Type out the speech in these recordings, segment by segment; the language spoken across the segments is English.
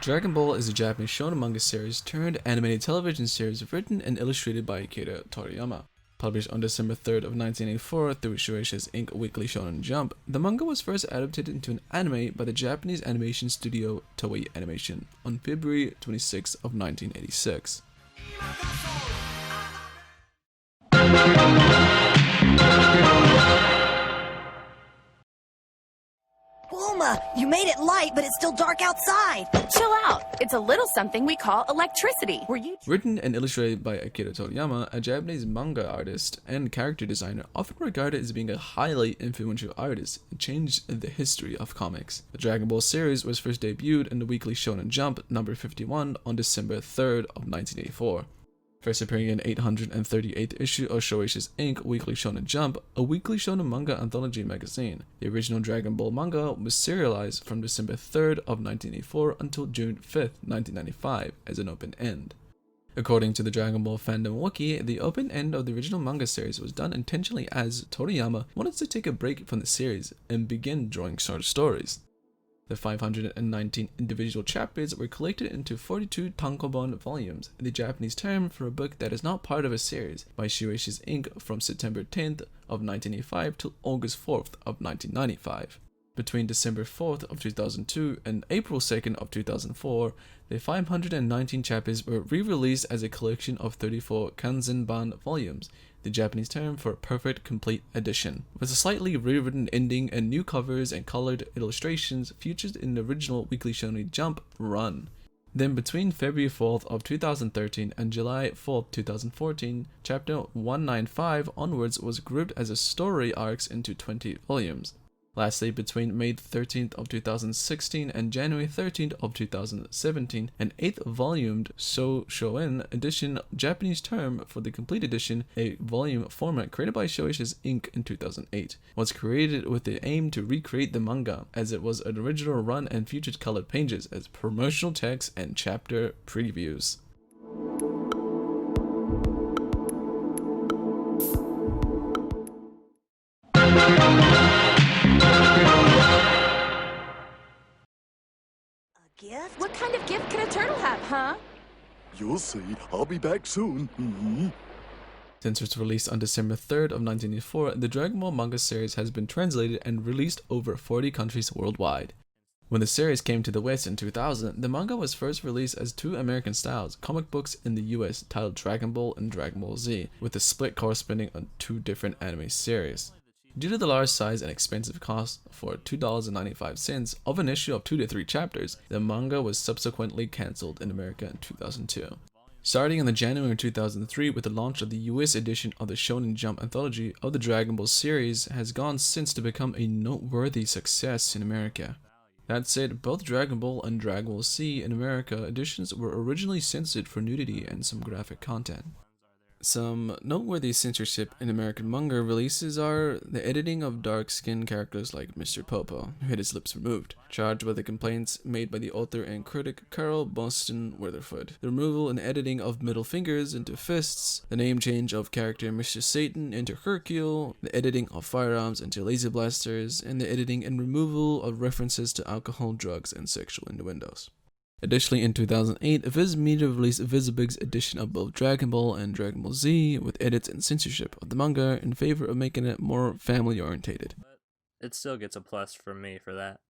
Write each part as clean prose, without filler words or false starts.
Dragon Ball is a Japanese shonen manga series turned animated television series written and illustrated by Akira Toriyama. Published on December 3rd of 1984 through Shueisha's Inc. Weekly Shonen Jump, the manga was first adapted into an anime by the Japanese animation studio Toei Animation on February 26 of 1986. Bulma, you made it light, but it's still dark outside. Chill out. It's a little something we call electricity. Written and illustrated by Akira Toriyama, a Japanese manga artist and character designer often regarded as being a highly influential artist and changed the history of comics. The Dragon Ball series was first debuted in the Weekly Shonen Jump number 51 on December 3rd of 1984. First appearing in 838th issue of Shueisha's Inc. Weekly Shonen Jump, a weekly shonen manga anthology magazine. The original Dragon Ball manga was serialized from December 3rd of 1984 until June 5th, 1995 as an open end. According to the Dragon Ball fandom wiki, the open end of the original manga series was done intentionally as Toriyama wanted to take a break from the series and begin drawing short stories. The 519 individual chapters were collected into 42 tankobon volumes, the Japanese term for a book that is not part of a series, by Shueisha's Inc. from September 10th of 1985 till August 4th of 1995. Between December 4th of 2002 and April 2nd of 2004, the 519 chapters were re-released as a collection of 34 kanzenban volumes, the Japanese term for perfect complete edition, with a slightly rewritten ending and new covers and colored illustrations featured in the original Weekly Shonen Jump run. Then between February 4th of 2013 and July 4th, 2014, chapter 195 onwards was grouped as a story arcs into 20 volumes. Lastly, between May 13th of 2016 and January 13th of 2017, an 8th volumed Shonen edition, Japanese term for the complete edition, a volume format created by Shueisha's Inc. in 2008, was created with the aim to recreate the manga, as it was an original run and featured colored pages as promotional text and chapter previews. Gift? What kind of gift can a turtle have, huh? You'll see. I'll be back soon. Since its release on December 3rd of 1984, the Dragon Ball manga series has been translated and released over 40 countries worldwide. When the series came to the West in 2000, the manga was first released as two American styles comic books in the US titled Dragon Ball and Dragon Ball Z, with the split corresponding on two different anime series. Due to the large size and expensive cost for $2.95 of an issue of 2 to 3 chapters, the manga was subsequently cancelled in America in 2002. Starting in January 2003 with the launch of the US edition of the Shonen Jump anthology of the Dragon Ball series has gone since to become a noteworthy success in America. That said, both Dragon Ball and Dragon Ball Z in America editions were originally censored for nudity and some graphic content. Some noteworthy censorship in American manga releases are the editing of dark-skinned characters like Mr. Popo, who had his lips removed, charged with the complaints made by the author and critic Carl Boston Weatherford, the removal and editing of middle fingers into fists, the name change of character Mr. Satan into Hercule, the editing of firearms into laser blasters, and the editing and removal of references to alcohol, drugs, and sexual innuendos. Additionally, in 2008, Viz Media released Vizbig's edition of both Dragon Ball and Dragon Ball Z with edits and censorship of the manga in favor of making it more family-orientated. It still gets a plus from me for that.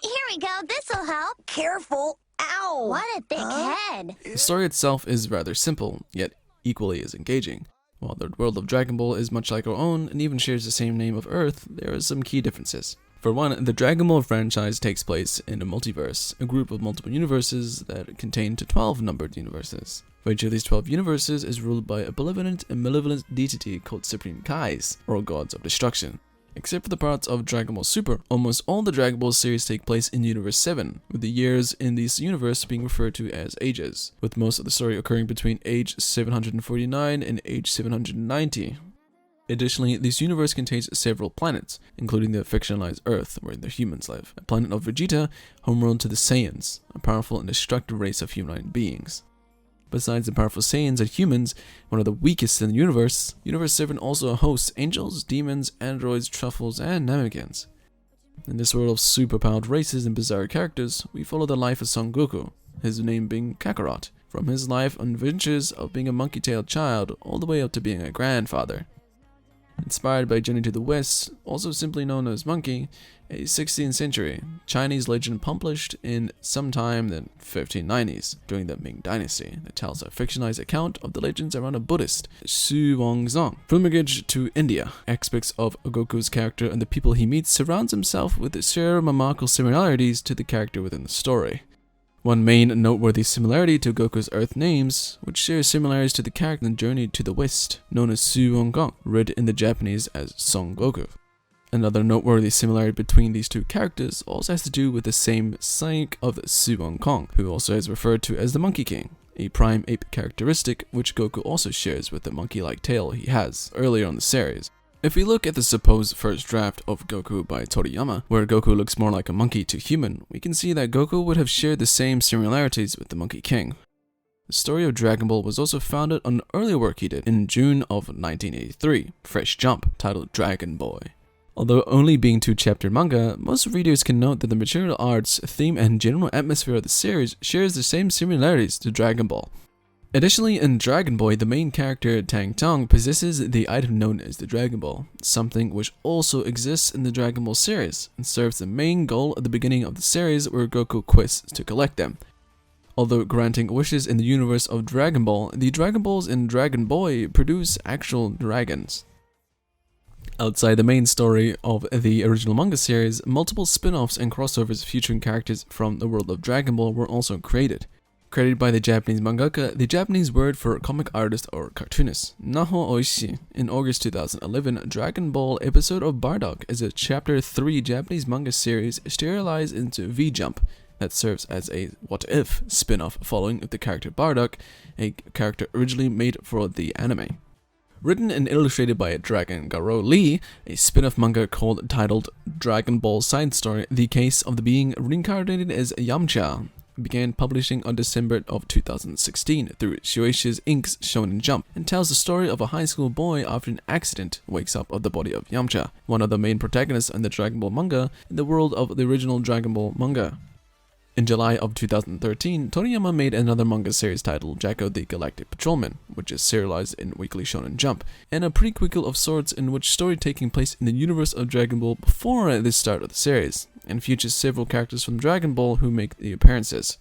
Here we go, this'll help. Careful. Ow! What a thick head. The story itself is rather simple, yet equally as engaging. While the world of Dragon Ball is much like our own and even shares the same name of Earth, there are some key differences. For one, the Dragon Ball franchise takes place in a multiverse, a group of multiple universes that contain to 12 numbered universes. For each of these 12 universes is ruled by a benevolent and malevolent deity called Supreme Kais, or gods of destruction. Except for the parts of Dragon Ball Super, almost all the Dragon Ball series take place in Universe 7, with the years in this universe being referred to as ages, with most of the story occurring between age 749 and age 790. Additionally, this universe contains several planets, including the fictionalized Earth, where the humans live, a planet of Vegeta, homeworld to the Saiyans, a powerful and destructive race of humanoid beings. Besides the powerful Saiyans and humans, one of the weakest in the Universe 7 also hosts angels, demons, androids, truffles, and namekins. In this world of superpowered races and bizarre characters, we follow the life of Son Goku, his name being Kakarot, from his life and adventures of being a monkey-tailed child all the way up to being a grandfather. Inspired by Journey to the West, also simply known as Monkey, a 16th century Chinese legend published in sometime in the 1590s during the Ming Dynasty that tells a fictionalized account of the legends around a Buddhist, Su Wangzong. Pilgrimage to India. Aspects of Goku's character and the people he meets surrounds himself with sheer remarkable similarities to the character within the story. One main noteworthy similarity to Goku's Earth names, which shares similarities to the character in Journey to the West, known as Su Wangzong, read in the Japanese as Son Goku. Another noteworthy similarity between these two characters also has to do with the same psyche of Su Wangzong, who also is referred to as the Monkey King, a prime ape characteristic which Goku also shares with the monkey-like tail he has earlier in the series. If we look at the supposed first draft of Goku by Toriyama, where Goku looks more like a monkey to human, we can see that Goku would have shared the same similarities with the Monkey King. The story of Dragon Ball was also founded on an earlier work he did in June of 1983, Fresh Jump, titled Dragon Boy. Although only being 2-chapter manga, most readers can note that the material arts, theme, and general atmosphere of the series shares the same similarities to Dragon Ball. Additionally, in Dragon Boy, the main character, Tang Tong, possesses the item known as the Dragon Ball, something which also exists in the Dragon Ball series, and serves the main goal at the beginning of the series where Goku quests to collect them. Although granting wishes in the universe of Dragon Ball, the Dragon Balls in Dragon Boy produce actual dragons. Outside the main story of the original manga series, multiple spin-offs and crossovers featuring characters from the world of Dragon Ball were also created. Created by the Japanese mangaka, the Japanese word for comic artist or cartoonist, Naho Oishi. In August 2011, Dragon Ball episode of Bardock is a Chapter 3 Japanese manga series serialized into V-Jump that serves as a what-if spin-off following the character Bardock, a character originally made for the anime. Written and illustrated by Dragon Garo Lee, a spin-off manga titled Dragon Ball Side Story, the case of the being reincarnated as Yamcha, began publishing on December of 2016 through Shueisha's Inc.'s Shonen Jump, and tells the story of a high school boy after an accident wakes up of the body of Yamcha, one of the main protagonists in the Dragon Ball manga in the world of the original Dragon Ball manga. In July of 2013, Toriyama made another manga series titled Jacko the Galactic Patrolman, which is serialized in Weekly Shonen Jump, and a prequel of sorts in which story taking place in the universe of Dragon Ball before the start of the series, and features several characters from Dragon Ball who make the appearances.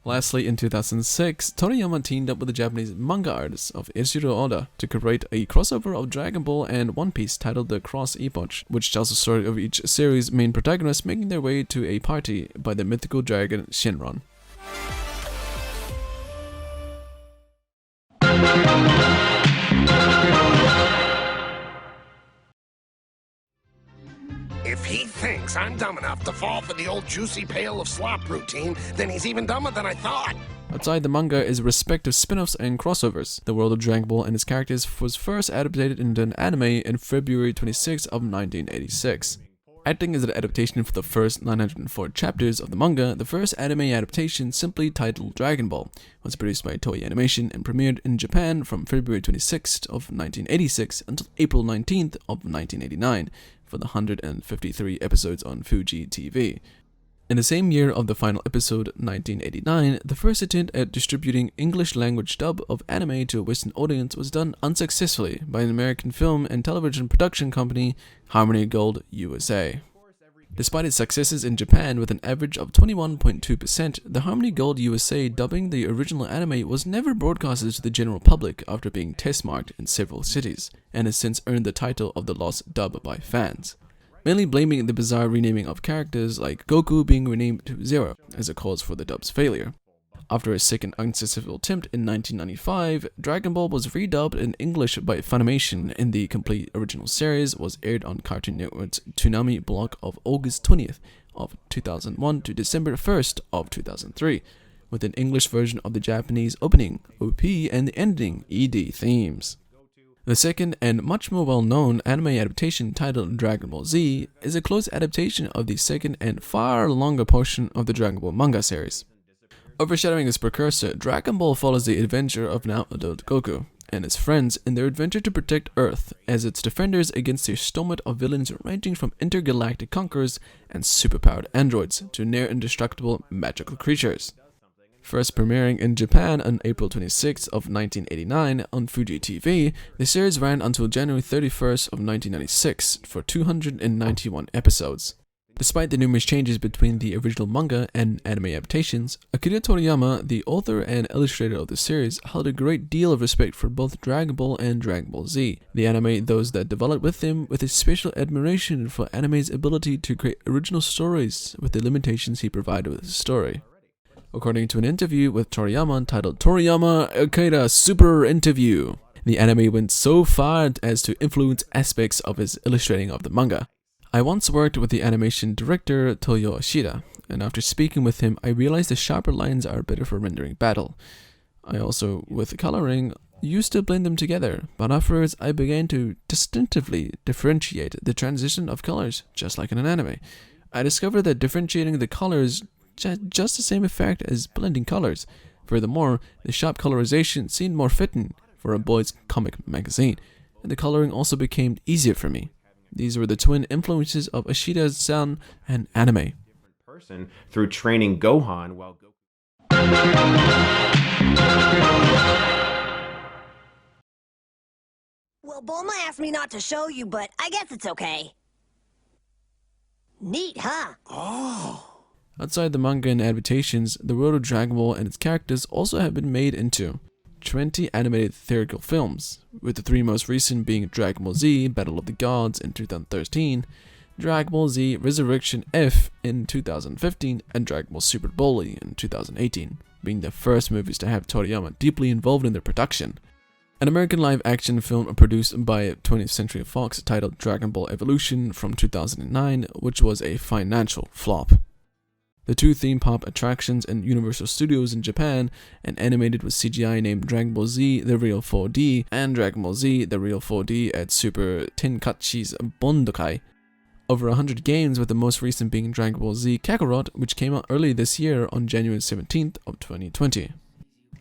Lastly, in 2006, Toriyama teamed up with the Japanese manga artist of Eiichiro Oda to create a crossover of Dragon Ball and One Piece titled The Cross Epoch, which tells the story of each series' main protagonists making their way to a party by the mythical dragon Shenron. If he thinks I'm dumb enough to fall for the old juicy pail of slop routine, then he's even dumber than I thought. Outside the manga is respective spin-offs and crossovers. The world of Dragon Ball and its characters was first adapted into an anime in February 26 of 1986. Acting as an adaptation for the first 904 chapters of the manga, the first anime adaptation, simply titled Dragon Ball, was produced by Toei Animation and premiered in Japan from February 26 of 1986 until April 19th of 1989 for the 153 episodes on Fuji TV. In the same year of the final episode, 1989, the first attempt at distributing English-language dub of anime to a Western audience was done unsuccessfully by an American film and television production company, Harmony Gold USA. Despite its successes in Japan with an average of 21.2%, the Harmony Gold USA dubbing the original anime was never broadcasted to the general public after being test-marked in several cities, and has since earned the title of the lost dub by fans, mainly blaming the bizarre renaming of characters like Goku being renamed to Zero as a cause for the dub's failure. After a second unsuccessful attempt in 1995, Dragon Ball was redubbed in English by Funimation, and the complete original series was aired on Cartoon Network's Toonami block of August 20th of 2001 to December 1st of 2003, with an English version of the Japanese opening, OP, and the ending, ED themes. The second and much more well-known anime adaptation titled Dragon Ball Z is a close adaptation of the second and far longer portion of the Dragon Ball manga series. Overshadowing its precursor, Dragon Ball follows the adventure of now adult Goku and his friends in their adventure to protect Earth as its defenders against a stomach of villains ranging from intergalactic conquerors and superpowered androids to near indestructible magical creatures. First premiering in Japan on April 26th of 1989 on Fuji TV, the series ran until January 31st of 1996 for 291 episodes. Despite the numerous changes between the original manga and anime adaptations, Akira Toriyama, the author and illustrator of the series, held a great deal of respect for both Dragon Ball and Dragon Ball Z, the anime those that developed with him, with a special admiration for anime's ability to create original stories with the limitations he provided with his story. According to an interview with Toriyama titled Toriyama Akira Super Interview, the anime went so far as to influence aspects of his illustrating of the manga. I once worked with the animation director Toyo Ashida, and after speaking with him, I realized the sharper lines are better for rendering battle. I also, with coloring, used to blend them together, but afterwards I began to distinctively differentiate the transition of colors, just like in an anime. I discovered that differentiating the colors just the same effect as blending colors. Furthermore, the sharp colorization seemed more fitting for a boys' comic magazine, and the coloring also became easier for me. These were the twin influences of Ashida's sound and anime. Person through training Gohan while Well, Bulma asked me not to show you, but I guess it's okay. Neat, huh? Outside the manga and adaptations, the world of Dragon Ball and its characters also have been made into 20 animated theatrical films, with the three most recent being Dragon Ball Z Battle of the Gods in 2013, Dragon Ball Z Resurrection F in 2015, and Dragon Ball Super Broly in 2018, being the first movies to have Toriyama deeply involved in their production. An American live-action film produced by 20th Century Fox titled Dragon Ball Evolution from 2009, which was a financial flop. The two theme park attractions in Universal Studios in Japan, and animated with CGI named Dragon Ball Z The Real 4D and Dragon Ball Z The Real 4D at Super Tenkaichi's Bondokai. Over 100 games, with the most recent being Dragon Ball Z Kakarot, which came out early this year on January 17th of 2020.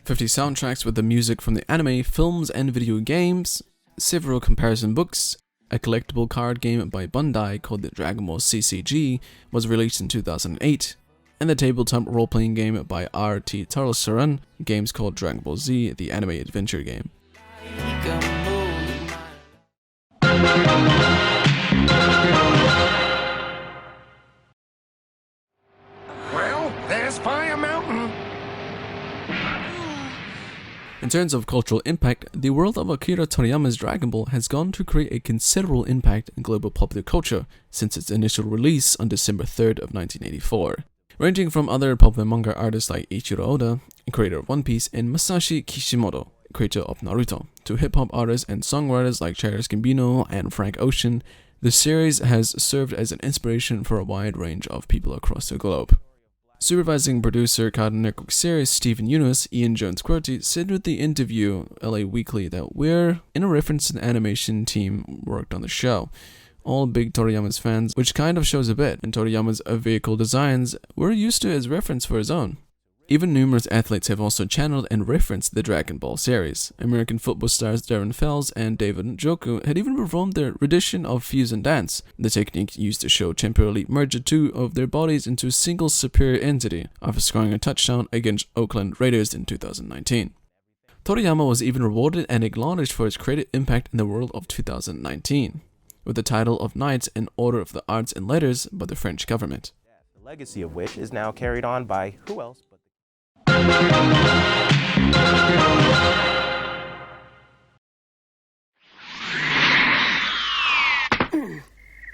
50 soundtracks with the music from the anime, films, and video games, several comparison books. A collectible card game by Bandai called the Dragon Ball CCG was released in 2008. And the tabletop role-playing game by R.T. Tarosaran, games called Dragon Ball Z, the anime adventure game. Well, there's Fire Mountain. In terms of cultural impact, the world of Akira Toriyama's Dragon Ball has gone to create a considerable impact in global popular culture since its initial release on December 3rd of 1984. Ranging from other popular manga artists like Ichiro Oda, creator of One Piece, and Masashi Kishimoto, creator of Naruto, to hip-hop artists and songwriters like Childish Gambino and Frank Ocean, the series has served as an inspiration for a wide range of people across the globe. Supervising producer Cartoon Network series Stephen Eunice, Ian Jones-Quirty, said with the interview LA Weekly that we're, in a reference to the animation team worked on the show, all big Toriyama's fans, which kind of shows a bit, and Toriyama's vehicle designs we're used to as reference for his own. Even numerous athletes have also channeled and referenced the Dragon Ball series. American football stars Darren Fells and David Njoku had even performed their rendition of Fusion Dance, the technique used to show temporarily merge the two of their bodies into a single superior entity, after scoring a touchdown against Oakland Raiders in 2019. Toriyama was even rewarded and acknowledged for his creative impact in the world of 2019, with the title of Knights in Order of the Arts and Letters by the French government. The legacy of which is now carried on by who else but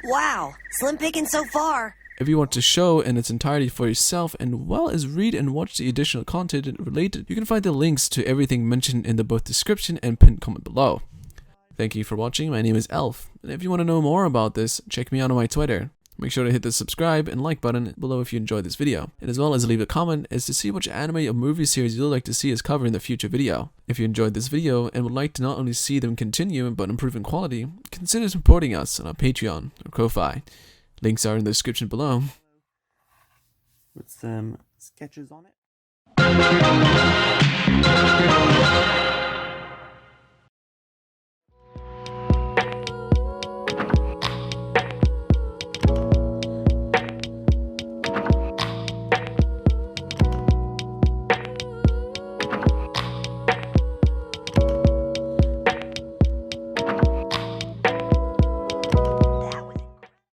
Wow, slim picking so far. If you want the show in its entirety for yourself, and well as read and watch the additional content related, you can find the links to everything mentioned in the both description and pinned comment below. Thank you for watching. My name is Elf, and if you want to know more about this, check me out on my Twitter. Make sure to hit the subscribe and like button below if you enjoyed this video, and as well as leave a comment as to see which anime or movie series you'd like to see us cover in the future video. If you enjoyed this video and would like to not only see them continue but improve in quality, consider supporting us on our Patreon or Ko-Fi. Links are in the description below. with some sketches on it. Bye.